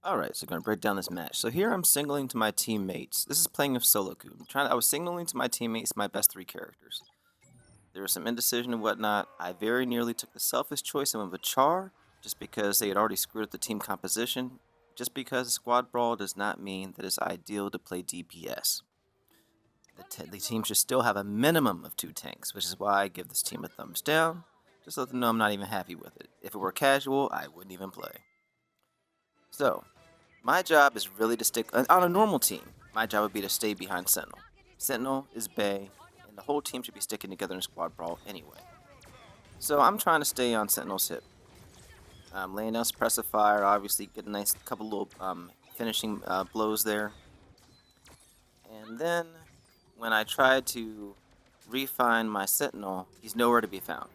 Alright, so gonna break down this match. So here I'm signaling to my teammates. This is playing of solo queue. I was signaling to my teammates my best three characters. There was some indecision and whatnot. I very nearly took the selfish choice of a Char, just because they had already screwed up the team composition. Just because squad brawl does not mean that it's ideal to play DPS. The team should still have a minimum of 2 tanks, which is why I give this team a thumbs down. Just let them know I'm not even happy with it. If it were casual, I wouldn't even play. So, my job is really to stick on a normal team. My job would be to stay behind Sentinel. Sentinel is Bay, and the whole team should be sticking together in squad brawl anyway. So I'm trying to stay on Sentinel's hip. Laying down suppressive fire, obviously get a nice couple little finishing blows there. And then when I try to refine my Sentinel, he's nowhere to be found.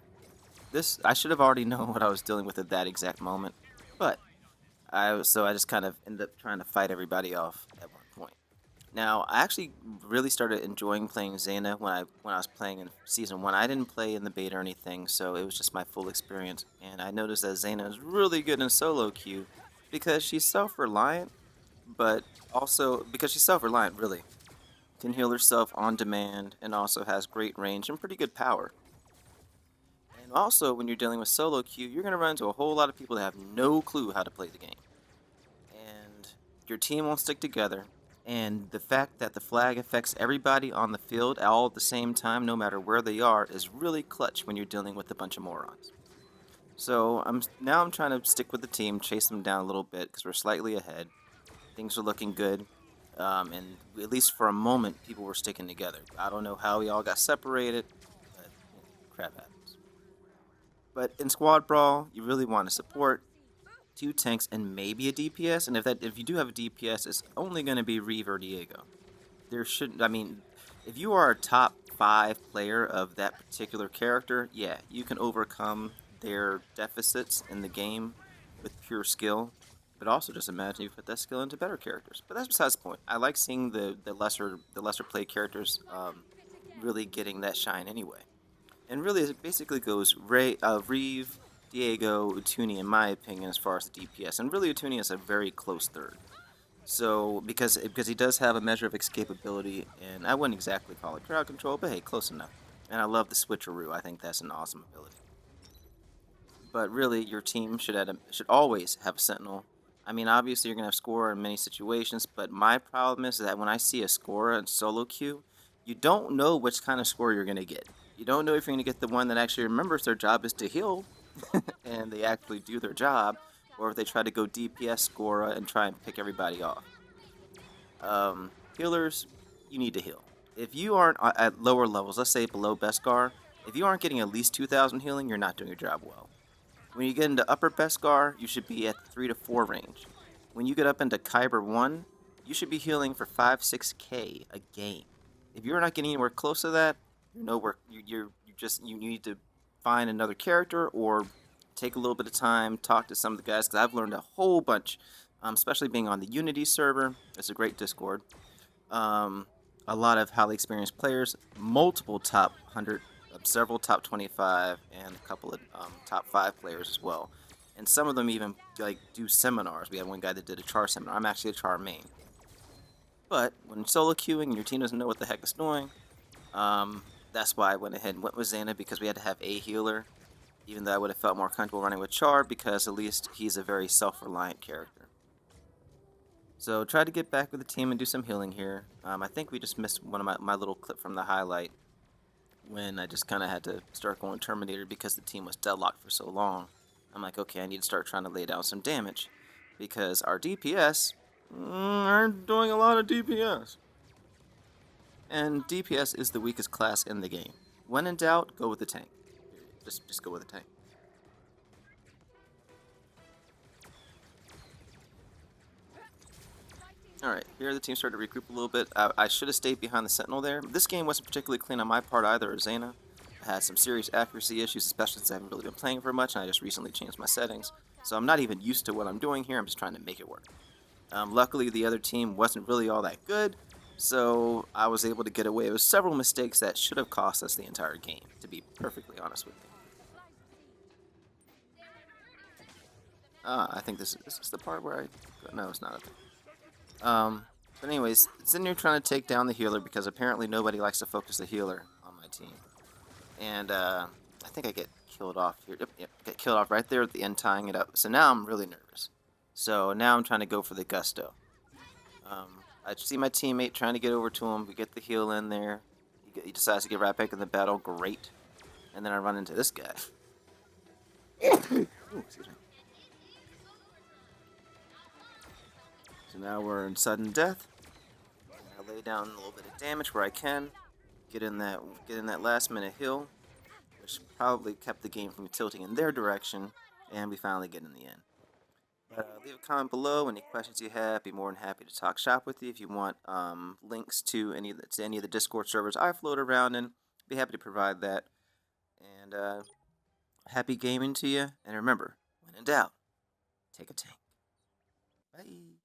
I should have already known what I was dealing with at that exact moment, but I just kind of ended up trying to fight everybody off at one point. Now, I actually really started enjoying playing Zaina when I was playing in season 1. I didn't play in the beta or anything, so it was just my full experience. And I noticed that Zaina is really good in solo queue because she's self-reliant, but also because she's self-reliant, really. Can heal herself on demand and also has great range and pretty good power. And also, when you're dealing with solo queue, you're going to run into a whole lot of people that have no clue how to play the game. And your team won't stick together. And the fact that the flag affects everybody on the field all at the same time, no matter where they are, is really clutch when you're dealing with a bunch of morons. So I'm trying to stick with the team, chase them down a little bit because we're slightly ahead. Things are looking good, and at least for a moment, people were sticking together. I don't know how we all got separated, but crap happens. But in squad brawl, you really want to support 2 tanks and maybe a DPS. And if you do have a DPS, it's only going to be Reeve or Diego. There shouldn't. I mean, if you are a top 5 player of that particular character, yeah, you can overcome their deficits in the game with pure skill. But also, just imagine you put that skill into better characters. But that's besides the point. I like seeing the lesser played characters really getting that shine anyway. And really, it basically goes Reeve, Diego, Utuni, in my opinion, as far as the DPS. And really, Utuni is a very close third. So, because he does have a measure of escapability, and I wouldn't exactly call it crowd control, but hey, close enough. And I love the switcheroo. I think that's an awesome ability. But really, your team should always have a sentinel. I mean, obviously, you're gonna have scorer in many situations, but my problem is that when I see a scorer in solo queue, you don't know which kind of score you're gonna get. You don't know if you're gonna get the one that actually remembers their job is to heal, and they actually do their job, or if they try to go DPS scorer and try and pick everybody off. Healers, you need to heal. If you aren't at lower levels, let's say below Beskar, if you aren't getting at least 2,000 healing, you're not doing your job well. When you get into upper Beskar, you should be at 3 to 4 range. When you get up into Kyber 1, you should be healing for 5, 6k a game. If you're not getting anywhere close to that, you're nowhere. You need to find another character or take a little bit of time, talk to some of the guys because I've learned a whole bunch, especially being on the Unity server. It's a great Discord. Um, a lot of highly experienced players, multiple top 100, several top 25, and a couple of top 5 players as well. And some of them even like do seminars. We had one guy that did a char seminar. I'm actually a char main. But when solo queuing and your team doesn't know what the heck it's doing, that's why I went ahead and went with Xana because we had to have a healer. Even though I would have felt more comfortable running with Char because at least he's a very self-reliant character. So try to get back with the team and do some healing here. I think we just missed one of my little clip from the highlight when I just kind of had to start going Terminator because the team was deadlocked for so long. I'm like, okay, I need to start trying to lay down some damage because our DPS aren't doing a lot of DPS. And DPS is the weakest class in the game. When in doubt, go with the tank. Just go with the tank. Alright, here the team started to regroup a little bit. I should have stayed behind the Sentinel there. This game wasn't particularly clean on my part either, or Xana. I had some serious accuracy issues, especially since I haven't really been playing for much, and I just recently changed my settings. So I'm not even used to what I'm doing here, I'm just trying to make it work. Luckily, the other team wasn't really all that good, so I was able to get away with several mistakes that should have cost us the entire game, to be perfectly honest with you. I think this is the part where I... No, it's not. Okay. But anyways, it's in here trying to take down the healer because apparently nobody likes to focus the healer on my team. And, I think I get killed off here. Yep, get killed off right there at the end, tying it up. So now I'm really nervous. So now I'm trying to go for the gusto. I see my teammate trying to get over to him. We get the heal in there. He decides to get right back in the battle. Great. And then I run into this guy. Ooh, excuse me. So now we're in sudden death. I lay down a little bit of damage where I can. Get in that last minute heal, which probably kept the game from tilting in their direction, and we finally get in the end. Leave a comment below any questions you have. Be more than happy to talk shop with you. If you want links to any of the Discord servers I float around in, be happy to provide that. And happy gaming to you. And remember, when in doubt, take a tank. Bye.